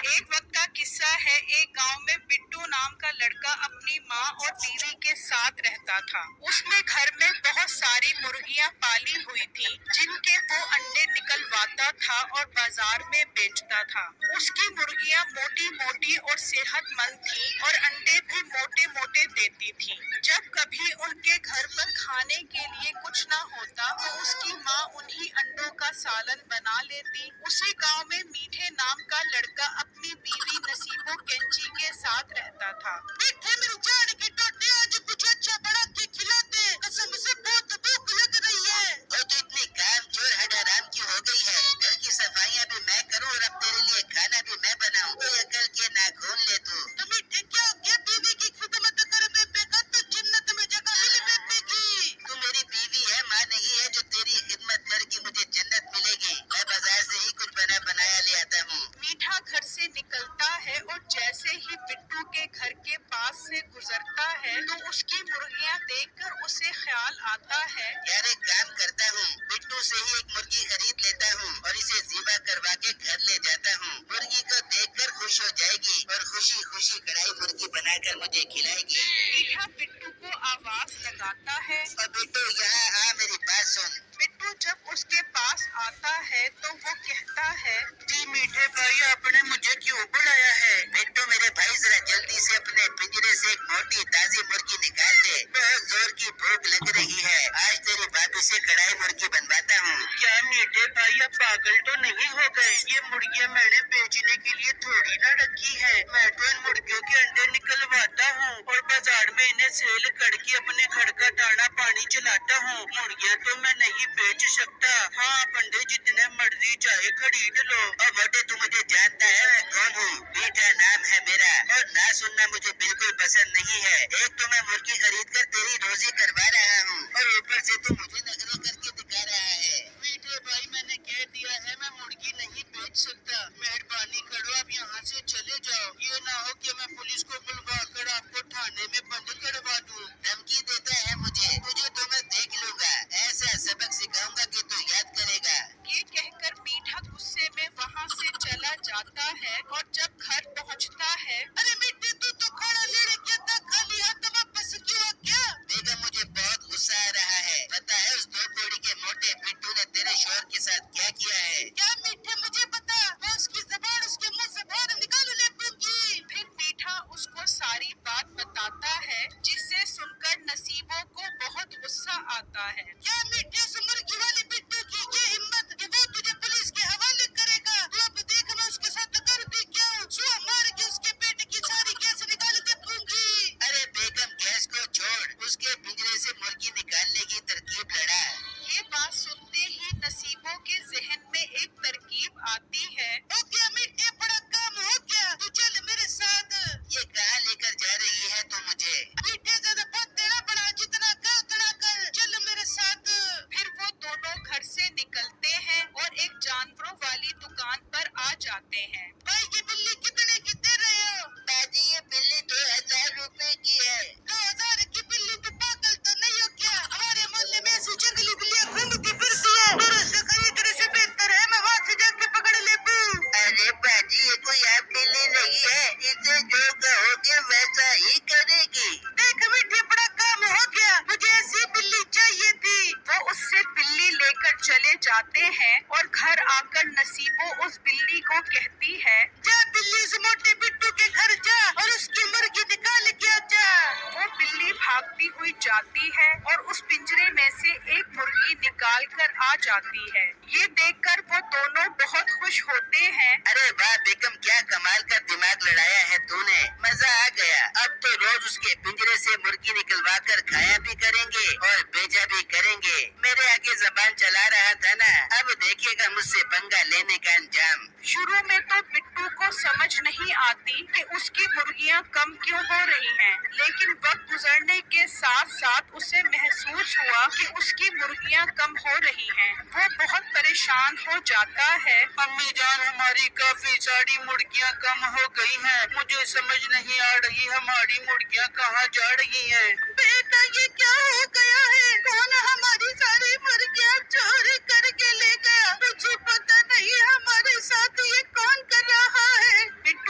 एक वक्त का किस्सा है। एक गांव में बिट्टू नाम का लड़का अपनी माँ और बीवी के साथ रहता था। उसने घर में बहुत सारी मुर्गियां पाली हुई थी, जिनके वो अंडे निकलवाता था और बाजार में बेचता था। उसकी मुर्गियां मोटी मोटी और सेहतमंद थी और अंडे भी मोटे मोटे देती थी। जब कभी उनके घर पर खाने के लिए कुछ न होता तो उसकी माँ उन्हीं अंडों का सालन बना लेती। उसी गांव में मीठे नाम का लड़का अपनी बीवी नसीबो कैंची के साथ रहता था। मीठे मेरी जान की टोटी, आज कुछ अच्छा बना के खिला दे, कसम से बहुत भूख लग रही है। वो तो इतनी कामचोर हराम की हो गई है। घर की सफाइयाँ भी मैं करूँ और अब तेरे लिए खाना भी मैं बनाऊँ। कोई अकल के नाखून ले तू। मीठे क्या हो गया, बीवी की खिदमत कर बेबे का तो जन्नत में जगह मिल बेबे की। तू मेरी बीवी है, माँ नहीं है जो तेरी खिदमत करके मुझे जन्नत मिलेगी। मैं बाजार से ही कुछ बना बनाया ले आता हूँ। मीठा घर से निकलता है और जैसे ही बिट्टू के घर के पास से गुजरता है तो उसकी मुर्गियां देखकर उसे ख्याल आता है। यार एक काम करता हूँ, बिट्टू से ही एक मुर्गी खरीद लेता हूँ और इसे ज़िबा करवा के घर ले जाता हूँ। मुर्गी को देखकर खुश हो जाएगी और खुशी खुशी कढ़ाई मुर्गी बनाकर मुझे खिलाएगी। मीठा बिट्टू को आवाज लगाता है। और बिट्टू यहाँ आ, मेरी बात सुन। बिट्टू जब उसके पास आता है तो वो कहता है, जी मीठे भाई, आपने मुझे क्यों बुलाया है? बिट्टू मेरे भाई, जरा जल्दी से अपने पिंजरे से एक मोटी ताजी मुर्गी निकाल दे। बहुत जोर की भूख लग रही है। आज तेरी भाभी से कढ़ाई मुर्गी बनवाता हूँ। क्या मीठे भाई, आप पागल तो नहीं हो गए? ये मुर्गियाँ मैंने बेचने के लिए थोड़ी ना रखी है। मैं तो इन मुर्गियों के अंडे निकलवाता हूँ और बाजार में इन्हें सेल करके अपने घर का दाना पानी चलाता हूँ। मुर्गियाँ तो मैं नहीं बेच सकता। हाँ, आप अंडे जितने मर्जी चाहे खरीद लो। अब हटे, तू मुझे जानता है मैं कौन हूँ? मीठा नाम है मेरा और ना सुनना मुझे बिल्कुल पसंद नहीं है। एक तो मैं मुर्गी खरीद कर तेरी रोजी करवा रहा हूँ और ऊपर से तू मुझे नखरे करके दिखा रहा है। मीठे भाई, मैंने कह दिया है मैं मुर्गी नहीं बेच सकता। मेहरबानी करो, आप यहाँ से चले जाओ। ये ना हो कि मैं पुलिस को बुलवा कर आपको थाने में बंद करवा दूँ। धमकी देता है मुझे? तुझे तो मैं देख लूंगा। ऐसा सबक सिखाऊंगा कि तू याद करेगा। ये कहकर मीठा गुस्से में वहाँ से चला जाता है और जब घर पहुँचता है, अरे मीठे, तू तो खाना लेने गया था, खाली हाथ वापस क्यों आ गया? बेगम, मुझे बहुत गुस्सा आ रहा है। पता है उस 2 कौड़ी के मोटे बिट्टू ने तेरे शोहर के साथ क्या किया है? क्या मीठे मुझे बता, मैं उसकी ज़बान उसके मुंह से बाहर निकाल लेपूंगी। फिर मीठा उसको सारी बात बताता है, जिसे सुनकर नसीबों को बहुत गुस्सा आता है। क्या मीठे, उस मुर्गी वाली बिट्टू की ये हिम्मत कि वो तुझे पुलिस के हवाले करेगा? तू अब देख, मैं उसके साथ करती क्या हूँ। सुआ मार के उसके पेट की सारी गैस निकाल दूंगी। अरे बेगम, गैस को छोड़, उसके पिंजरे से मुर्गी निकालने की तरकीब लड़ा। ये बात सुनते ही नसीबों के जहन में एक तरकीब आती है। हो गया मीठे, बड़ा काम हो गया। तू चल मेरे साथ। ये कहाँ लेकर जा रही है तू मुझे? मीठे ज्यादा बात तेरा बड़ा, जितना का उतना कर, चल मेरे साथ। फिर वो दोनों घर से निकलते हैं और एक जानवरों वाली दुकान पर आ जाते हैं। भाई, ये बिल्ली कितने की दे रहे हो? दादी, ये बिल्ली 2000 रुपए की है। 2000 की बिल्ली? तो पागल तो नहीं हो क्या? हमारे मोहल्ले में ऐसी जंगली बिल्लियां घूमती फिरती है। तेरे से खरीदने से बेहतर है मैं वहाँ से जाके पकड़ लेती। अरे बाजी, ये कोई आप बिल्ली नहीं है। इसे जो कहोगे वैसा ही करेगी। देख मीठे, बड़ा काम हो गया, मुझे ऐसी बिल्ली चाहिए थी। वो उससे बिल्ली लेकर चले जाते हैं और घर आकर नसीबो उस बिल्ली को कहती है, जा बिल्ली, उस मोटे बिट्टू के घर जा और उसकी मुर्गी निकाल के जा। वो बिल्ली भागती हुई जाती है और उस पिंजरे में से एक मुर्गी निकाल कर आ जाती है। ये देखकर वो दोनों बहुत खुश होते हैं। अरे वाह बेगम, क्या कमाल का दिमाग लड़ाया है तूने, मजा आ गया। अब तो रोज उसके पिंजरे से मुर्गी निकलवा कर खाया भी करेंगे और बेचा भी करेंगे। मेरे आगे जबान चला रहा था ना, अब देखिएगा मुझसे पंगा लेने का अंजाम। शुरू में तो बिट्टू को समझ नहीं आती कि उसकी मुर्गियां कम क्यों हो रही हैं, लेकिन वक्त गुजरने के साथ साथ उसे महसूस हुआ कि उसकी मुर्गियां कम हो रही हैं। वो बहुत परेशान हो जाता है। अम्मी जान, हमारी काफी सारी मुर्गियाँ कम हो गई हैं। मुझे समझ नहीं आ रही हमारी मुर्गियाँ कहाँ जा रही हैं। बेटा, ये क्या हो गया है? कौन हमारी सारी मुर्गियां चोरी करके ले गया? मुझे पता नहीं हमारे साथ ये कौन कर रहा है। बिट्टू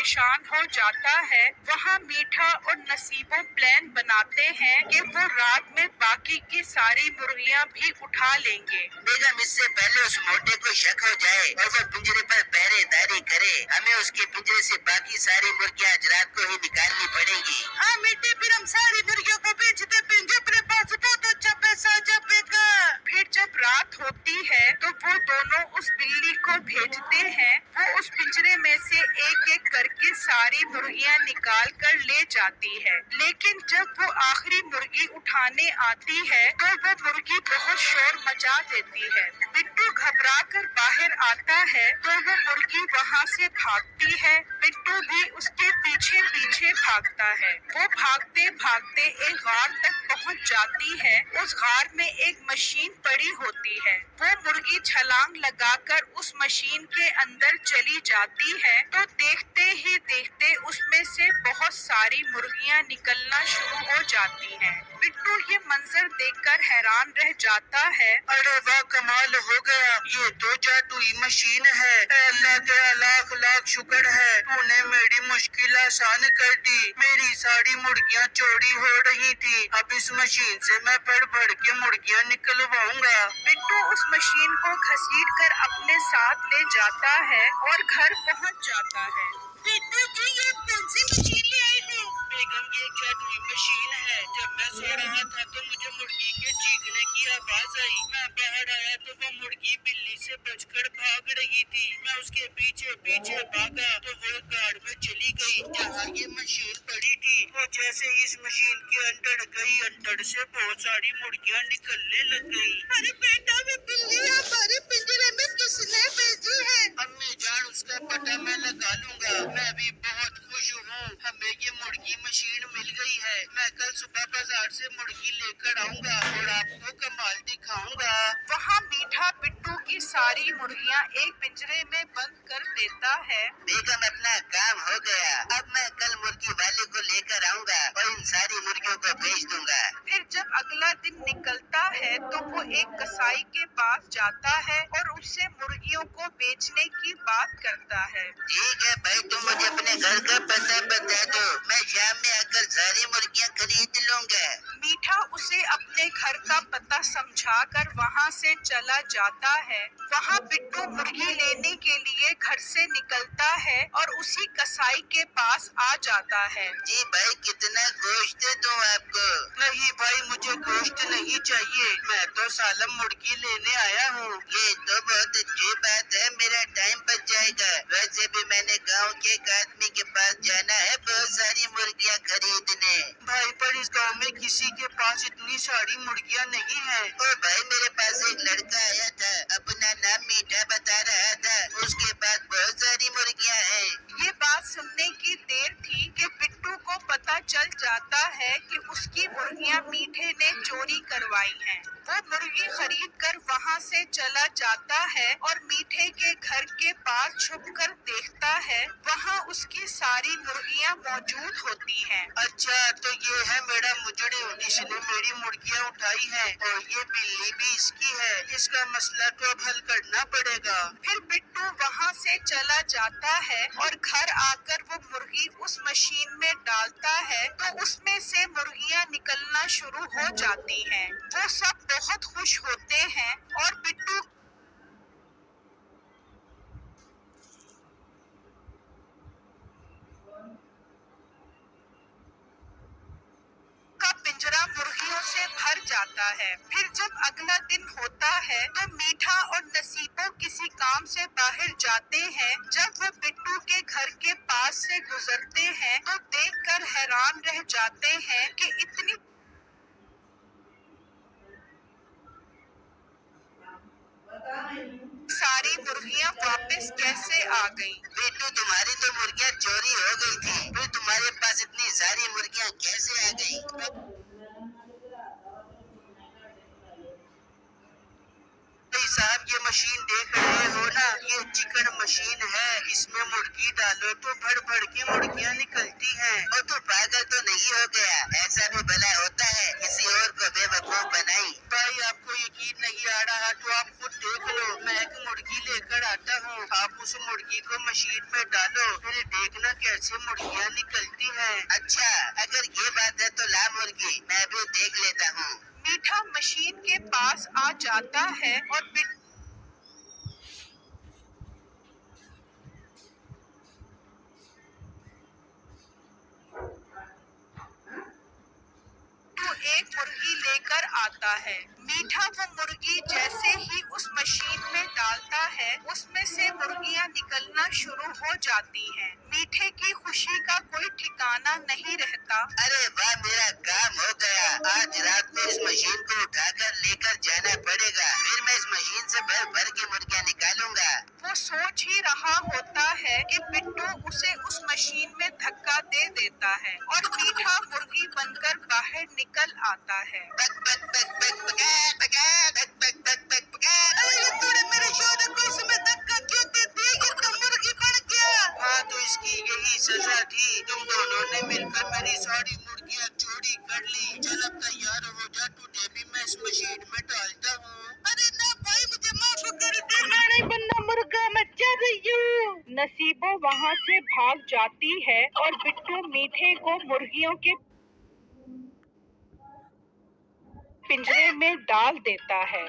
परेशान हो जाता है, वहाँ मीठा और नसीबो प्लान बनाते हैं कि वो रात में बाकी की सारी मुर्गियाँ भी उठा लेंगे। बेगम, इससे पहले उस मोटे को शक हो जाए और वो पिंजरे पर पहरेदारी करे, हमें उसके पिंजरे से बाकी सारी मुर्गियाँ आज रात को ही निकालनी पड़ेगी। हाँ बेटे, फिर हम सारी मुर्गियों को बेचते पिंजरे अपने पास बहुत अच्छा पैसा जमेगा। फिर जब रात होती है तो वो दोनों उस बिल्ली को भेजते हैं। वो उस पिंजरे में से एक एक करके सारी मुर्गियाँ निकाल कर ले जाती है, लेकिन जब वो आखिरी मुर्गी उठाने आती है तो वो मुर्गी बहुत शोर मचा देती है। बिट्टू घबरा कर बाहर आता है तो वो मुर्गी वहाँ से भागती है। बिट्टू भी उसके पीछे पीछे भागता है। वो भागते भागते एक गार तक पहुँच जाती है। उस गार में एक मशीन पड़ी होती है। वो मुर्गी छलांग लगाकर उस मशीन के अंदर चली जाती है तो देखते ही देखते उसमें से बहुत सारी मुर्गियाँ निकलना शुरू हो जाती हैं। बिट्टू ये मंजर देखकर हैरान रह जाता है। अरे वाह, कमाल हो गया, ये तो जादुई मशीन है। अल्लाह तेरा लाख लाख शुक्र है, तूने मेरी मुश्किल आसान कर दी। मेरी सारी मुर्गियाँ चोरी हो रही थी, अब इस मशीन से मैं भर भर के मुर्गियाँ निकलवाऊंगा। बिट्टू उस मशीन को घसीट कर अपने साथ ले जाता है और घर पहुंच जाता है। बिट्टू जी, ये कौन सी मशीन ले आए हो? बेगम, ये जादुई मशीन है। जब मैं सो रहा था तो मुझे मुर्गी के चीखने की आवाज आई। मैं बाहर आया तो वो मुर्गी बिल्ली से बचकर भाग रही थी। मैं उसके पीछे पीछे भागा तो वो गाड़ में चली गई जहाँ ये मशीन पड़ी थी। वो जैसे ही इस मशीन के अंदर गई, अंदर से बहुत सारी मुर्गियाँ निकलने लग गई। अरे बेटा, वो बिल्ली हमारे पिंजरे में किसने भेजी है? अम्मी जान, उसका पता मैं लगा लूंगा। मैं भी बहुत खुश हूँ, हमें ये मुर्गी मशीन मिल गई है। मैं कल सुबह बाजार से मुर्गी लेकर आऊंगा और आपको कमाल दिखाऊंगा। वहाँ मीठा बिट्टू की सारी मुर्गियाँ एक पिंजरे में बंद कर देता है। बेगम, अपना काम हो गया। अब मैं कल मुर्गी वाले को लेकर आऊंगा और इन सारी मुर्गियों को बेच दूंगा। फिर जब अगला दिन निकलता है तो वो एक कसाई के पास जाता है और उससे मुर्गियों को बेचने की बात करता है। ठीक है भाई, तुम मुझे अपने घर का पता बता दो, मैं शाम में आकर सारी मुर्गियाँ खरीद लूंगा। मीठा उसे अपने घर का पता समझाकर वहाँ से चला जाता है। वहाँ बिट्टू मुर्गी लेने के लिए घर से निकलता है और उसी कसाई के पास आ जाता है। जी भाई, कितना गोश्त दूं आपको? नहीं भाई, मुझे गोश्त नहीं चाहिए, मैं तो सालम मुर्गी लेने आया हूँ। ये तो बहुत अच्छी बात है, मेरा टाइम बच जाएगा। वैसे भी मैंने गांव के एक आदमी के पास जाना है बहुत सारी मुर्गियाँ खरीदने। भाई, पर इस गांव में किसी के पास इतनी सारी मुर्गियाँ नहीं है। ओ भाई, मेरे पास एक लड़का आया था, अपना नाम मीठा बता रहा था, उसके पास बहुत सारी मुर्गियाँ हैं। ये बात सुनने की देर थी कि बिट्टू को पता चल जाता है कि उसकी मुर्गियाँ मीठे ने चोरी करवाई हैं। वो मुर्गी खरीद कर वहाँ से चला जाता है और मीठे के घर के पास छुपकर देखता है, वहाँ उसकी सारी मुर्गियाँ मौजूद होती हैं। अच्छा, तो ये है मेरा मुजरिम, इसने मेरी मुर्गियाँ उठाई हैं और ये बिल्ली भी इसकी है। इसका मसला तो अब हल करना पड़ेगा। फिर बिट्टू वहाँ से चला जाता है और घर आकर वो मुर्गी उस मशीन में डालता है तो उसमें से मुर्गियाँ निकलना शुरू हो जाती हैं। वो सब बहुत खुश होते हैं और बिट्टू का पिंजरा मुर्गियों से भर जाता है। फिर जब अगला दिन होता है तो मीठा और नसीबो किसी काम से बाहर जाते हैं। जब वो बिट्टू के घर के पास से गुजरते हैं तो देखकर हैरान रह जाते हैं कि इतनी सारी मुर्गियाँ वापस कैसे आ गईं? बिट्टू, तुम्हारी तो मुर्गियाँ चोरी हो गई थी, फिर तुम्हारे पास इतनी सारी मुर्गियाँ कैसे आ गई? भाई साहब ये मशीन देख रहे हो ना, ये चिकन मशीन है, इसमें मुर्गी डालो तो भर भर की मुर्गियाँ निकलती हैं। और तू पागल तो नहीं हो गया? ऐसा भी भला होता है? किसी और को बेवकूफ बनाई। भाई आपको यकीन नहीं आ रहा तो आप खुद देख लो, मैं एक मुर्गी लेकर आता हूँ, आप उस मुर्गी को मशीन में डालो, फिर देखना कैसे मुर्गियाँ निकलती हैं। अच्छा, अगर ये बात है तो ला मुर्गी, मैं भी देख लेता हूँ। मीठा मशीन के पास आ जाता है और बिट्टू एक मुर्गी लेकर आता है। मीठा वो मुर्गी जैसे ही उस मशीन में डालता है, उसमें से मुर्गियां निकलना शुरू हो जाती हैं। मीठे की खुशी का कोई ठिकाना नहीं रहता। अरे वाह, मेरा काम हो गया। आज रात को इस मशीन को उठाकर लेकर जाना पड़ेगा, फिर मैं इस मशीन से भर भर के मुर्गियाँ निकालूंगा। वो सोच ही रहा होता है कि बिट्टू उसे उस मशीन में धक्का दे देता है और मीठा मुर्गी बनकर बाहर निकल आता है। बक बक बक बक बका बका बक बक बक बक बका। अरे तूने मेरे शोहर को इसमें धक्का क्यों दे दिया? ये तो मुर्गी बन गया। हाँ, तो इसकी यही सजा थी, तुम दोनों ने मिलकर मेरी सारी मुर्गियाँ चोरी कर ली। चल अब तैयार हो जा, तुझे भी मैं इस मशीन में डालता हूँ। अरे ना भाई, मुझे माफ कर दे, मैं नहीं बनना मुर्गा, मैं चल रही हूँ। नसीबो वहाँ से भाग जाती है और बिट्टू मीठे को मुर्गियों के पिंजरे में डाल देता है।